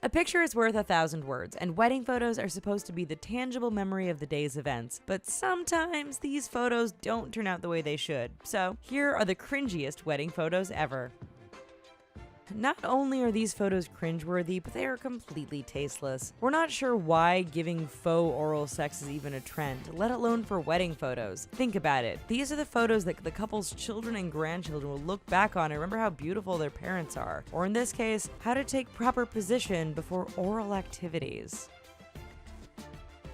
A picture is worth 1,000 words, and wedding photos are supposed to be the tangible memory of the day's events. But sometimes these photos don't turn out the way they should. So here are the cringiest wedding photos ever. Not only are these photos cringeworthy, but they are completely tasteless. We're not sure why giving faux oral sex is even a trend, let alone for wedding photos. Think about it. These are the photos that the couple's children and grandchildren will look back on and remember how beautiful their parents are. Or in this case, how to take proper position before oral activities.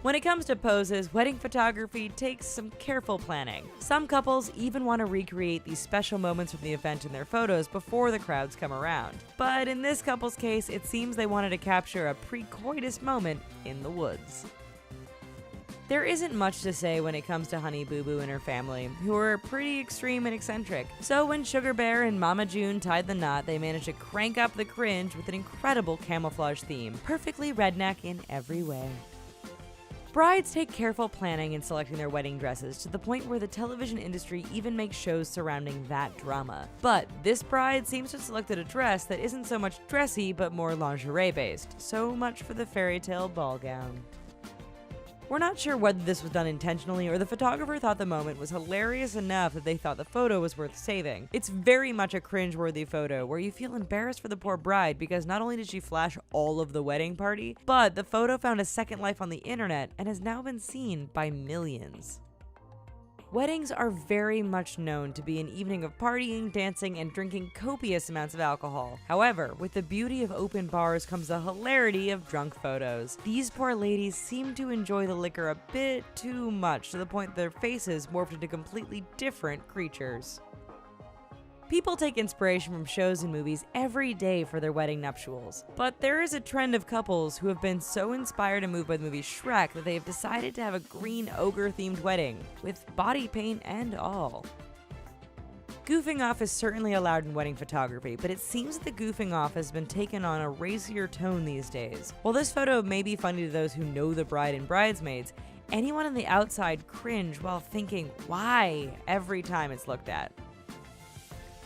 When it comes to poses, wedding photography takes some careful planning. Some couples even want to recreate these special moments from the event in their photos before the crowds come around. But in this couple's case, it seems they wanted to capture a pre-coitus moment in the woods. There isn't much to say when it comes to Honey Boo Boo and her family, who are pretty extreme and eccentric. So when Sugar Bear and Mama June tied the knot, they managed to crank up the cringe with an incredible camouflage theme, perfectly redneck in every way. Brides take careful planning in selecting their wedding dresses to the point where the television industry even makes shows surrounding that drama. But this bride seems to have selected a dress that isn't so much dressy but more lingerie based. So much for the fairy tale ball gown. We're not sure whether this was done intentionally or the photographer thought the moment was hilarious enough that they thought the photo was worth saving. It's very much a cringe-worthy photo where you feel embarrassed for the poor bride because not only did she flash all of the wedding party, but the photo found a second life on the internet and has now been seen by millions. Weddings are very much known to be an evening of partying, dancing, and drinking copious amounts of alcohol. However, with the beauty of open bars comes the hilarity of drunk photos. These poor ladies seem to enjoy the liquor a bit too much to the point that their faces morphed into completely different creatures. People take inspiration from shows and movies every day for their wedding nuptials, but there is a trend of couples who have been so inspired and moved by the movie Shrek that they have decided to have a green ogre-themed wedding, with body paint and all. Goofing off is certainly allowed in wedding photography, but it seems that the goofing off has been taken on a racier tone these days. While this photo may be funny to those who know the bride and bridesmaids, anyone on the outside cringe while thinking, why, every time it's looked at.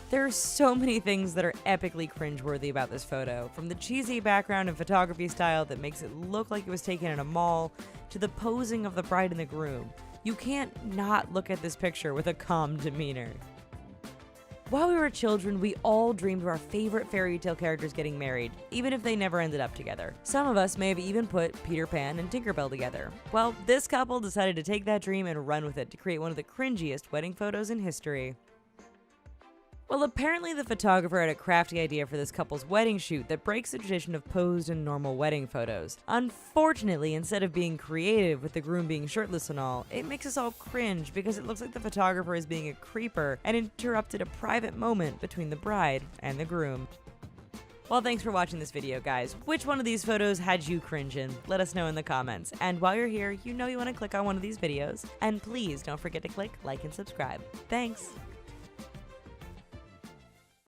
There are so many things that are epically cringeworthy about this photo, from the cheesy background and photography style that makes it look like it was taken in a mall, to the posing of the bride and the groom. You can't not look at this picture with a calm demeanor. While we were children, we all dreamed of our favorite fairy tale characters getting married, even if they never ended up together. Some of us may have even put Peter Pan and Tinkerbell together. Well, this couple decided to take that dream and run with it to create one of the cringiest wedding photos in history. Well, apparently the photographer had a crafty idea for this couple's wedding shoot that breaks the tradition of posed and normal wedding photos. Unfortunately, instead of being creative with the groom being shirtless and all, it makes us all cringe because it looks like the photographer is being a creeper and interrupted a private moment between the bride and the groom. Well, thanks for watching this video, guys. Which one of these photos had you cringing? Let us know in the comments. And while you're here, you know you want to click on one of these videos. And please don't forget to click like and subscribe. Thanks!